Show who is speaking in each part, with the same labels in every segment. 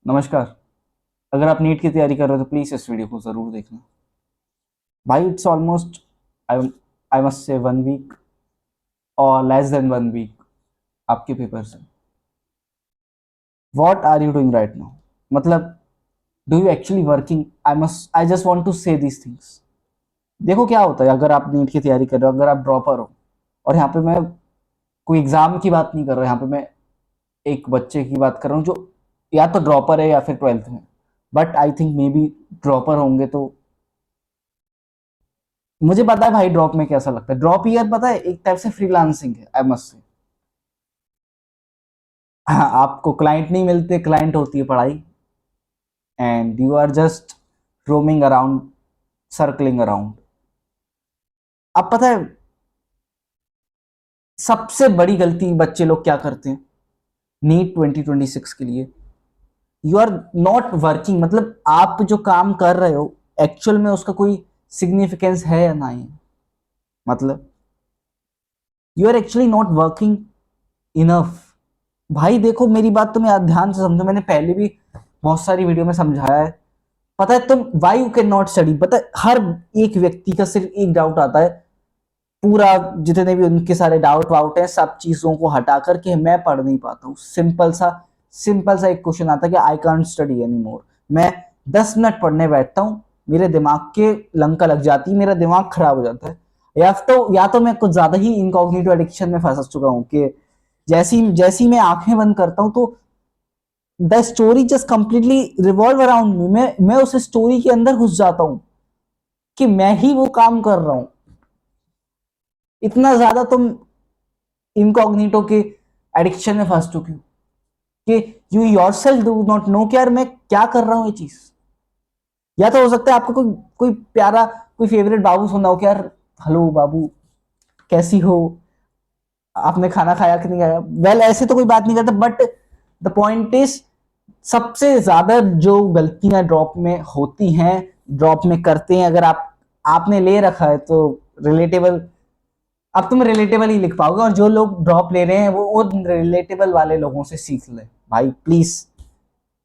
Speaker 1: नमस्कार। अगर आप नीट की तैयारी कर रहे हो तो प्लीज़ इस वीडियो को ज़रूर देखना। भाई it's almost I I must say 1 week और लेस देन 1 वीक आपके पेपर से। What are you doing right now? मतलब do you actually working? I just want to say these things. देखो क्या होता है अगर आप नीट की तैयारी कर रहे हो, अगर आप ड्रॉपर हो। और यहाँ पे मैं कोई एग्जाम की बात नहीं कर रहा, यहाँ पे मैं एक बच्चे की बात कर रहा हूँ जो या तो ड्रॉपर है या फिर 12th में। But I think may be dropper होंगे तो मुझे पता है भाई ड्रॉप में कैसा लगता है। ड्रॉप ईयर पता है एक टाइप से फ्रीलांसिंग है, आई मस्ट से। हाँ, आपको क्लाइंट नहीं मिलते, क्लाइंट होती है पढ़ाई। And you are just roaming around, circling around. अब पता है सबसे बड़ी गलती बच्चे लोग क्या करते हैं नीट 2026 के लिए? यू आर नॉट वर्किंग, मतलब आप जो काम कर रहे हो एक्चुअल में उसका कोई सिग्निफिकेंस है या नहीं। मतलब you are actually not working enough. भाई देखो मेरी बात तुम्हें ध्यान से समझो, मैंने पहले भी बहुत सारी वीडियो में समझाया है। पता है तुम why you can not study? पता है हर एक व्यक्ति का सिर्फ एक डाउट आता है, पूरा जितने भी उनके सारे डाउट वाउट है सब चीजों को हटा करके मैं पढ़ नहीं पाता हूँ। सिंपल सा एक क्वेश्चन आता है कि I can't study any more. मैं 10 मिनट पढ़ने बैठता हूँ, मेरे दिमाग के लंका लग जाती है, मेरा दिमाग खराब हो जाता है। या तो मैं कुछ ज्यादा ही इनकॉग्निटिव एडिक्शन में फंस चुका हूँ कि जैसी जैसी मैं आंखें बंद करता हूँ तो the story just completely revolve around me. मैं उस स्टोरी के अंदर घुस जाता हूँ कि मैं ही वो काम कर रहा हूँ। इतना ज्यादा तुम इनकॉग्निटो के एडिक्शन में फंस चुके हो कि you yourself do not know कि यार मैं क्या कर रहा हूँ ये चीज। या तो हो सकता है आपको कोई कोई प्यारा कोई फेवरेट बाबू सुना हो कि यार हेलो बाबू कैसी हो, आपने खाना खाया कि नहीं खाया। वेल ऐसे तो कोई बात नहीं करता, बट द पॉइंट इज सबसे ज्यादा जो गलतियां ड्रॉप में होती हैं, ड्रॉप में करते हैं, अगर आपने ले रखा है तो रिलेटेबल, अब तुम रिलेटेबल ही लिख पाओगे। और जो लोग ड्रॉप ले रहे हैं वो रिलेटेबल वाले लोगों से सीख ले भाई please.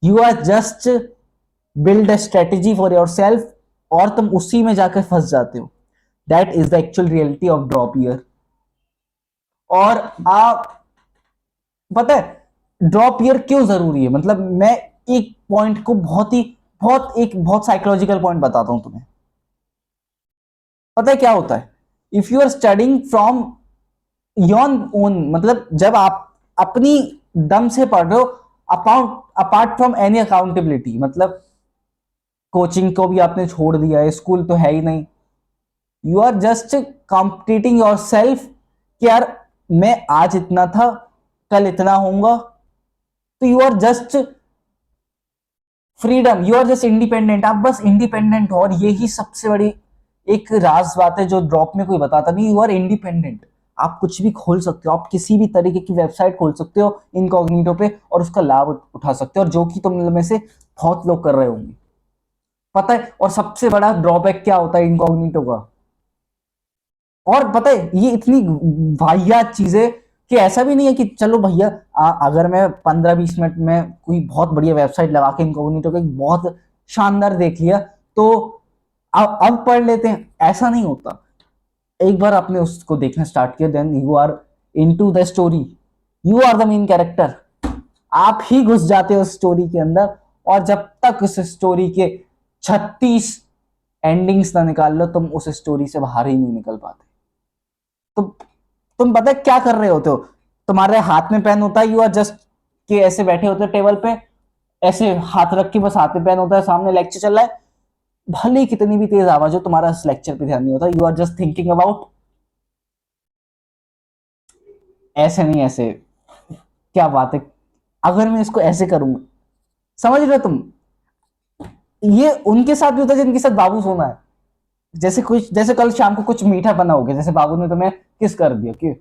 Speaker 1: You are just build a strategy for your self और तुम उसी में जाकर फंस जाते हो। That is the actual reality of drop year. और आप पता है ड्रॉप ईयर क्यों जरूरी है? मतलब मैं एक पॉइंट को बहुत साइकोलॉजिकल पॉइंट बताता हूं तुम्हें। पता है क्या होता है? If you are studying from your own, मतलब जब आप अपनी दम से पढ़ रहे हो, अपार्ट फ्रॉम एनी अकाउंटेबिलिटी, मतलब कोचिंग को भी आपने छोड़ दिया है, स्कूल तो है ही नहीं, you are just competing your self कि यार मैं आज इतना था, कल इतना होऊंगा। तो you are just freedom, you are just independent, आप बस इंडिपेंडेंट हो। और यही सबसे बड़ी एक राज बात है जो ड्रॉप में कोई बताता नहीं। यू आर इंडिपेंडेंट, आप कुछ भी खोल सकते हो, आप किसी भी तरीके की वेबसाइट खोल सकते हो इनकॉग्निटो पे और उसका लाभ उठा सकते हो, और जो कि तुम में से बहुत लोग कर रहे होंगे। पता है और सबसे बड़ा ड्रॉबैक क्या होता है इनकॉग्निटो का? और पता है ये इतनी वाहियात चीज है कि ऐसा भी नहीं है कि चलो भैया अगर मैं 15-20 मिनट में कोई बहुत बढ़िया वेबसाइट लगा के इनकॉग्निटो का एक बहुत शानदार देख लिया तो अब पढ़ लेते हैं, ऐसा नहीं होता। एक बार आपने उसको देखना स्टार्ट किया then you are into the story, you are the main character. आप ही घुस जाते हो स्टोरी के अंदर, और जब तक उस स्टोरी के 36 एंडिंग्स ना निकाल लो तुम उस स्टोरी से बाहर ही नहीं निकल पाते। तो तुम पता है क्या कर रहे होते हो? तुम्हारे हाथ में पेन होता है, यू आर जस्ट के ऐसे बैठे होते हो टेबल पे, ऐसे हाथ रख के, बस हाथ में पेन होता है, सामने लेक्चर चल रहा है, भले ही कितनी भी तेज आवाज हो तुम्हारा इस लेक्चर पे ध्यान नहीं होता। You are just thinking about ऐसे नहीं ऐसे, क्या बात है अगर मैं इसको ऐसे करूंगा। समझ रहे हो तुम? ये उनके साथ भी होता है जिनके साथ बाबू सोना है। जैसे कल शाम को कुछ मीठा बना हो गया, जैसे बाबू ने तुम्हें किस कर दिया कि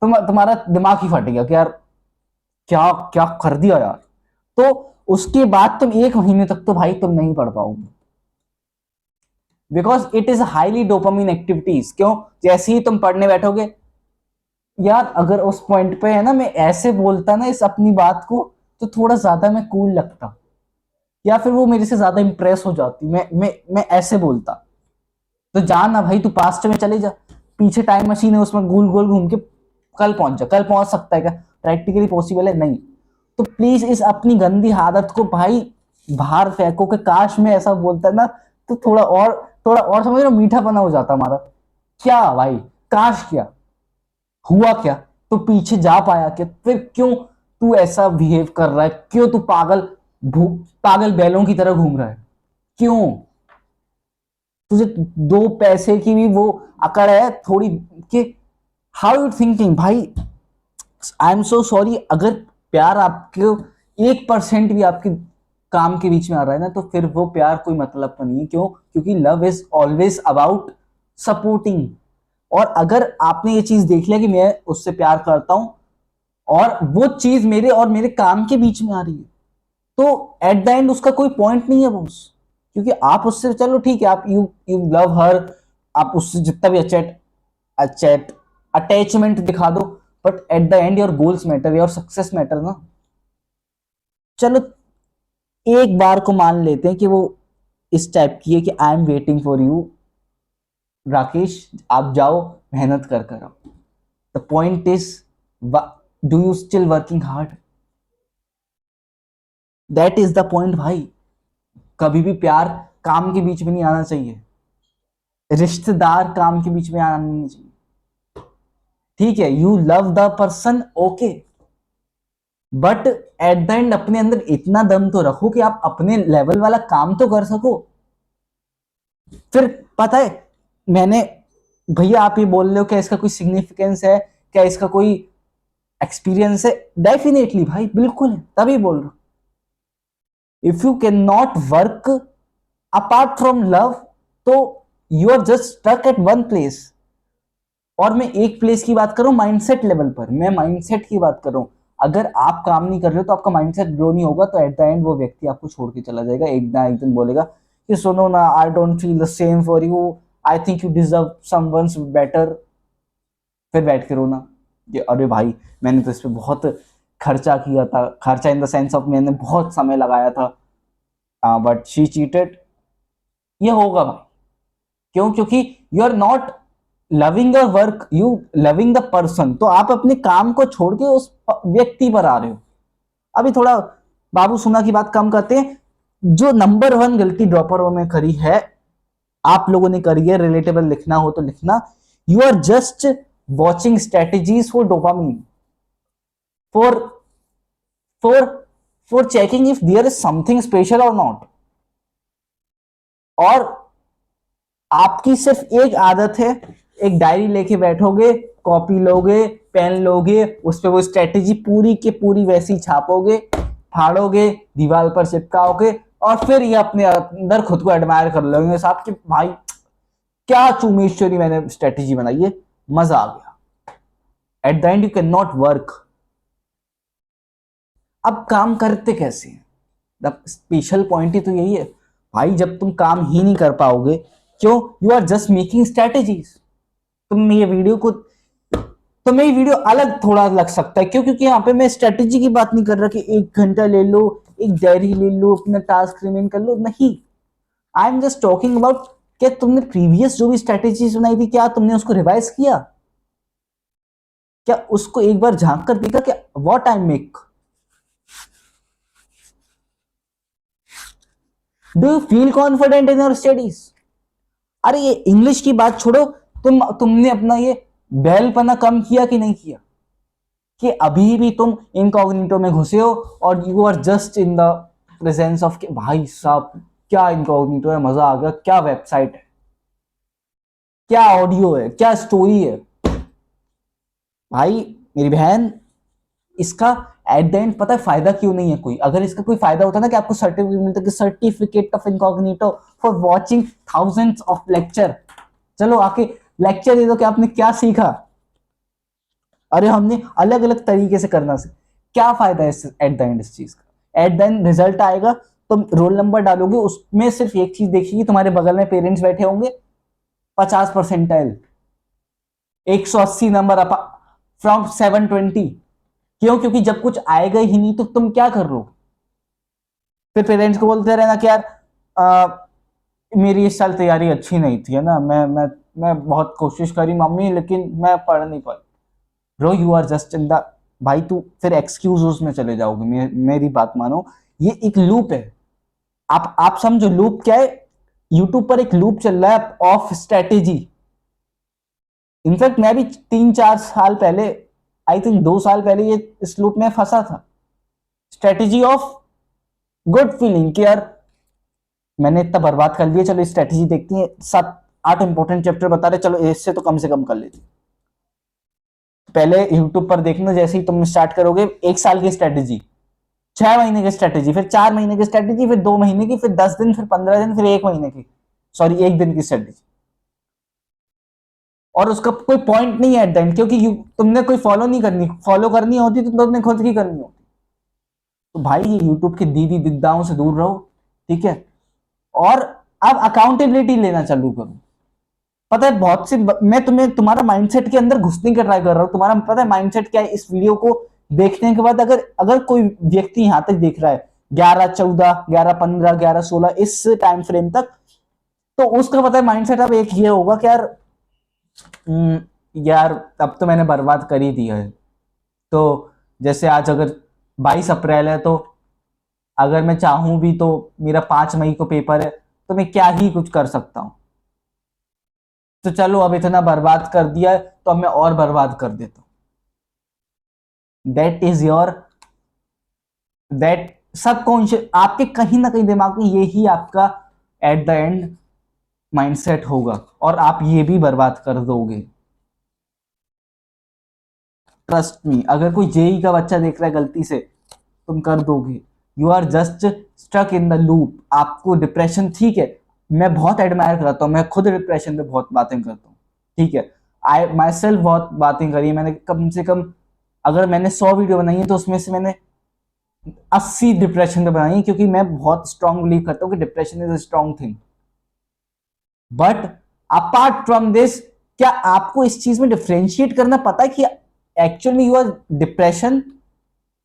Speaker 1: तुम्हारा दिमाग ही फट गया कि यार क्या क्या कर दिया यार। तो उसके बाद तुम 1 महीने तक तो भाई तुम नहीं पढ़ पाओगे, because it is highly dopamine activities. क्यों? जैसे ही तुम पढ़ने बैठोगे, यार अगर उस पॉइंट पे है ना मैं ऐसे बोलता ना इस अपनी बात को तो थोड़ा ज्यादा मैं कूल लगता। या फिर वो मेरे से ज्यादा इंप्रेस हो जाती, मैं ऐसे बोलता, तो जा ना भाई, तू पास्ट में चले जा, पीछे टाइम मशीन है, उसमें गोल गोल घूम के कल पहुंच जा। कल पहुंच सकता है क्या? प्रैक्टिकली पॉसिबल है? नहीं। तो प्लीज इस अपनी गंदी आदत को भाई बाहर फेंको, कि काश मैं ऐसा बोलता ना, तो थोड़ा और समझ लो मीठा बना हो जाता हमारा। क्या भाई, काश क्या हुआ, क्या तो पीछे जा पाया क्या? फिर क्यों तू ऐसा बिहेव कर रहा है? क्यों तू पागल बैलों की तरह घूम रहा है? क्यों? तुझे दो पैसे की भी वो अकड़ है थोड़ी, कि हाउ यू थिंकिंग भाई? आई एम सो सॉरी, अगर प्यार आपके 1% भी आपके काम के बीच में आ रहा है ना, तो फिर वो प्यार कोई मतलब का नहीं है। क्यों? क्योंकि love is always about supporting. और अगर आपने ये चीज देख लिया कि मैं उससे प्यार करता हूं, और वो चीज मेरे और मेरे काम के बीच में आ रही है, तो एट द एंड उसका कोई पॉइंट नहीं है बॉस। क्योंकि आप उससे, चलो ठीक है, आप यू यू लव हर, आप उससे जितना भी अचेट अटैचमेंट दिखा दो, but at the end your goals matter, your success matter ना। चलो एक बार को मान लेते हैं कि वो इस टाइप की है कि I am waiting for you Rakesh, आप जाओ, मेहनत कर कर आओ। The point is, do you still working hard? That is the point भाई। कभी भी प्यार काम के बीच में नहीं आना चाहिए, रिश्तेदार काम के बीच में आना नहीं चाहिए। ठीक है, you love the person, okay, but at the end अपने अंदर इतना दम तो रखो कि आप अपने लेवल वाला काम तो कर सको। फिर पता है, मैंने, भैया आप ये बोल रहे हो क्या इसका कोई सिग्निफिकेंस है, क्या इसका कोई एक्सपीरियंस है? डेफिनेटली भाई, बिल्कुल है, तभी बोल रहा हूं। If you can not work apart from love, तो you are just stuck at one place. और मैं एक प्लेस की बात कर रहा हूं, माइंडसेट लेवल पर, मैं माइंडसेट की बात कर रहा हूं। अगर आप काम नहीं कर रहे हो तो आपका माइंडसेट ग्रो नहीं होगा, तो एट द एंड वो व्यक्ति आपको छोड़ के चला जाएगा। एक ना एक दिन बोलेगा कि सुनो ना, I don't feel the same for you, I think you deserve someone's better. फिर बैठ के रोना कि अरे भाई, मैंने तो इस पे बहुत खर्चा किया था, खर्चा इन द सेंस ऑफ मैंने बहुत समय लगाया था, बट शी चीटेड। ये होगा भाई। क्यों? क्योंकि you are not loving your work, you loving the person. तो आप अपने काम को छोड़ के उस व्यक्ति पर आ रहे हो। अभी थोड़ा बाबू सुना की बात कम करते हैं। जो नंबर वन गलती ड्रॉपरों ने करी है, आप लोगों ने करी है, रिलेटेबल लिखना हो तो लिखना, you are just watching strategies for dopamine, for for for checking if there is something special और नॉट। और आपकी सिर्फ एक आदत है, एक डायरी लेके बैठोगे, कॉपी लोगे, पेन लोगे, उस पर वो स्ट्रेटेजी पूरी के पूरी वैसी छापोगे, फाड़ोगे, दीवार पर चिपकाओगे, और फिर ये अपने अंदर खुद को एडमायर कर लोगे साहब कि भाई क्या चूमेश्वरी मैंने स्ट्रेटेजी बनाई है, मजा आ गया। At the end you can not work. अब काम करते कैसे हैं? द स्पेशल पॉइंट ही तो यही है भाई, जब तुम काम ही नहीं कर पाओगे, क्यों? You are just making strategies. तुम ये वीडियो को, तुम्हें ये वीडियो अलग थोड़ा लग सकता है, क्यों? क्योंकि यहाँ पे मैं स्ट्रेटेजी की बात नहीं कर रहा कि 1 घंटा ले लो, एक डायरी ले लो, अपना टास्क रिमेन कर लो, नहीं। I am just talking about, क्या तुमने प्रीवियस जो भी स्ट्रेटेजीज बनाई थी, क्या तुमने उसको रिवाइज किया? क्या उसको एक बार झांक कर देखा कि what I make? Do you feel confident in your studies? अरे ये इंग्लिश की बात छोड़ो, तुमने अपना ये बैलपना कम किया कि नहीं किया? कि अभी भी तुम इनकॉग्निटो में घुसे हो और you are just in the presence of, भाई साहब क्या इनकॉग्निटो है, मजा आ गया, क्या वेबसाइट है, क्या ऑडियो है, क्या स्टोरी है भाई, मेरी बहन। इसका एट द एंड पता है फायदा क्यों नहीं है कोई? अगर इसका कोई फायदा होता ना कि आपको सर्टिफिकेट मिलता, कि certificate of incognito for watching thousands of lecture. चलो आके लेक्चर दे दो कि आपने क्या सीखा। अरे हमने अलग अलग तरीके से करना से क्या फायदा है एट द एंड इस चीज का? एट द एंड रिजल्ट आएगा, तुम रोल नंबर डालोगे, उसमें सिर्फ एक चीज देखिए, तुम्हारे बगल में पेरेंट्स बैठे होंगे, 50 परसेंटाइल, 180 नंबर फ्रॉम 720। क्यों? क्योंकि जब कुछ आएगा ही नहीं तो तुम क्या कर लो? फिर पेरेंट्स को बोलते रहना कि यार मेरी इस साल तैयारी अच्छी नहीं थी, है ना, मैं बहुत कोशिश करी मम्मी, लेकिन मैं पढ़ नहीं पाई। Bro you are just in the, भाई तू फिर एक्सक्यूज में चले जाओगे। मेरी बात मानो, ये एक लूप है। आप समझो लूप क्या है। यूट्यूब पर एक लूप चल रहा है ऑफ स्ट्रेटेजी। इनफैक्ट मैं भी 3-4 साल पहले, आई थिंक 2 साल पहले, ये इस लूप में फंसा था। स्ट्रेटेजी ऑफ गुड फीलिंग कि यार मैंने इतना बर्बाद कर दिया, चलो स्ट्रेटेजी देखती है, 7-8 इंपॉर्टेंट चैप्टर बता रहे, चलो इससे तो कम से कम कर लेती। पहले यूट्यूब पर देखना, जैसे ही तुम स्टार्ट करोगे 1 साल की स्ट्रेटेजी, 6 महीने की स्ट्रेटेजी, फिर 4 महीने की स्ट्रेटेजी, फिर 2 महीने की, फिर 10 दिन, फिर 15 दिन, फिर 1 महीने की, सॉरी 1 दिन की स्ट्रेटेजी। और उसका कोई पॉइंट नहीं है एट द एंड, क्योंकि तुमने कोई फॉलो करनी होती तो तुमने खुद की करनी होती। तो भाई ये यूट्यूब की दीदी दिद्दाओं से दूर रहो, ठीक है। और अब अकाउंटेबिलिटी लेना चालू करो। पता है बहुत सी मैं तुम्हें तुम्हारा माइंडसेट के अंदर घुसने का ट्राई कर रहा हूं। तुम्हारा पता है माइंडसेट क्या है? इस वीडियो को देखने के बाद अगर अगर कोई व्यक्ति यहां तक देख रहा है 11-14, 11-15, 11-16 इस टाइम फ्रेम तक, तो उसका पता है माइंडसेट अब एक ये होगा कि यार यार अब तो मैंने बर्बाद कर ही दिया है। तो जैसे आज अगर 22 अप्रैल है, तो अगर मैं चाहूं भी तो मेरा 5 मई को पेपर है, तो मैं क्या ही कुछ कर सकता हूं। तो चलो अब इतना बर्बाद कर दिया है, तो अब मैं और बर्बाद कर देता हूं। That is your, that subconscious, आपके कहीं ना कहीं दिमाग में यही आपका एट द एंड माइंडसेट होगा, और आप ये भी बर्बाद कर दोगे। ट्रस्ट मी, अगर कोई जेई का बच्चा देख रहा है गलती से, तुम कर दोगे। You are just stuck in the loop. आपको डिप्रेशन, ठीक है, मैं बहुत एडमायर करता हूँ, मैं खुद डिप्रेशन पे बहुत बातें करता हूँ, ठीक है। आई माई सेल्फ बहुत बातें करी है मैंने, कम से कम अगर मैंने 100 वीडियो बनाई है तो उसमें से मैंने 80 डिप्रेशन पे बनाई है, क्योंकि मैं बहुत स्ट्रांग बिलीव करता हूँ कि depression is a strong thing. But apart from this, क्या आपको इस चीज में डिफ्रेंशिएट करना पता है कि एक्चुअल में यू आर डिप्रेशन,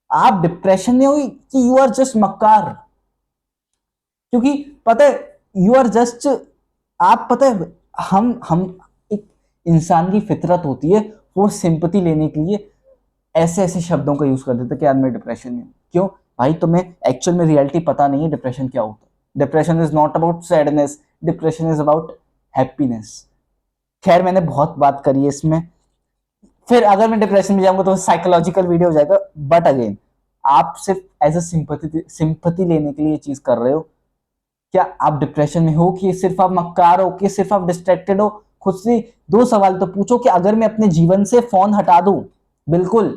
Speaker 1: आप डिप्रेशन में हो कि यू आर जस्ट मक्कार? क्योंकि पता है यू आर जस्ट, आप पता है हम एक इंसान की फितरत होती है, वो सिंपैथी लेने के लिए ऐसे ऐसे शब्दों का यूज कर देता है कि यार मैं डिप्रेशन में हूं। क्यों भाई? तुम्हें एक्चुअल में रियलिटी पता नहीं है डिप्रेशन क्या होता है। Depression is not about sadness, depression is about happiness. खैर मैंने बहुत बात करी है इसमें, फिर अगर मैं डिप्रेशन में जाऊंगा तो साइकोलॉजिकल वीडियो हो जाएगा। बट अगेन, आप सिर्फ एज अ सिंपैथी लेने के लिए ये चीज कर रहे हो। क्या आप डिप्रेशन में हो कि सिर्फ आप मक्कार हो, कि सिर्फ आप डिस्ट्रैक्टेड हो? खुद से 2 सवाल तो पूछो कि अगर मैं अपने जीवन से फोन हटा दूं, बिल्कुल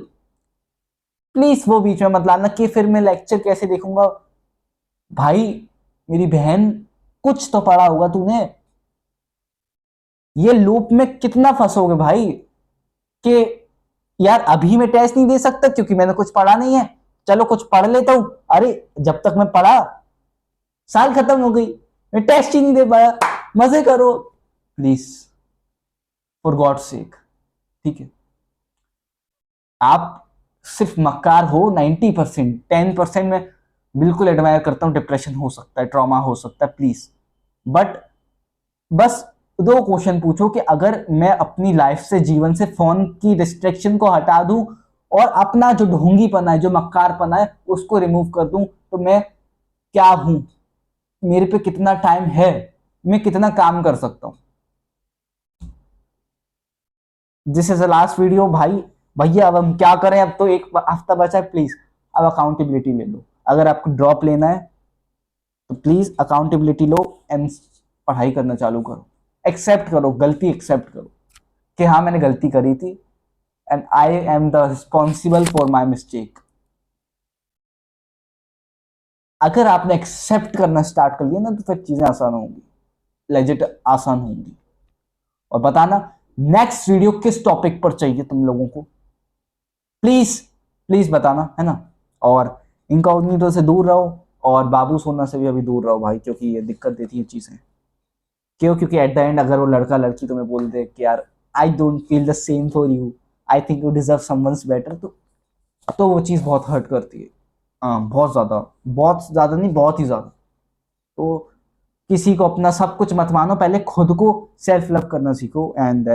Speaker 1: प्लीज वो बीच में मत लाना कि फिर मैं लेक्चर कैसे देखूंगा। भाई मेरी बहन, कुछ तो पढ़ा होगा तूने। ये लूप में कितना फंसोगे भाई कि यार अभी मैं टेस्ट नहीं दे सकता क्योंकि मैंने कुछ पढ़ा नहीं है, चलो कुछ पढ़ लेता हूं। अरे जब तक मैं पढ़ा, साल खत्म हो गई, मैं टेस्ट ही नहीं दे पाया। मजे करो प्लीज, फॉर गॉड सेक, ठीक है। आप सिर्फ मक्कार हो 90%, 10% में बिल्कुल एडमायर करता हूं। डिप्रेशन हो सकता है, ट्रॉमा हो सकता है, प्लीज। बट बस 2 क्वेश्चन पूछो कि अगर मैं अपनी लाइफ से, जीवन से फोन की रिस्ट्रिक्शन को हटा दूं और अपना जो ढोंगीपना है, जो मक्कारपना है, उसको रिमूव कर दूं, तो मैं क्या हूं, मेरे पे कितना टाइम है, मैं कितना काम कर सकता हूं। This is the last video भाई। भैया अब हम क्या करें? अब तो 1 हफ्ता बचा है, प्लीज अब अकाउंटेबिलिटी ले लो। अगर आपको ड्रॉप लेना है तो प्लीज अकाउंटेबिलिटी लो एंड पढ़ाई करना चालू करो। एक्सेप्ट करो, गलती एक्सेप्ट करो कि हाँ मैंने गलती करी थी, and I am the responsible for my mistake. अगर आपने एक्सेप्ट करना स्टार्ट कर लिया ना, तो फिर चीजें आसान होंगी, लेजिट आसान होंगी। और बताना नेक्स्ट वीडियो किस टॉपिक पर चाहिए तुम लोगों को, प्लीज प्लीज बताना, है ना। और इनकॉग्निटो से दूर रहो, और बाबू सोना से भी अभी दूर रहो भाई, क्योंकि ये दिक्कत देती है चीजें। क्यों? क्योंकि एट द एंड अगर वो लड़का लड़की तुम्हें बोल दे कि यार I don't feel the same for you, I think you deserve someone's better, तो वो चीज बहुत हर्ट करती है। हाँ, बहुत ज़्यादा नहीं, बहुत ही ज़्यादा। तो किसी को अपना सब कुछ मत मानो, पहले खुद को सेल्फ लव करना सीखो एंड देन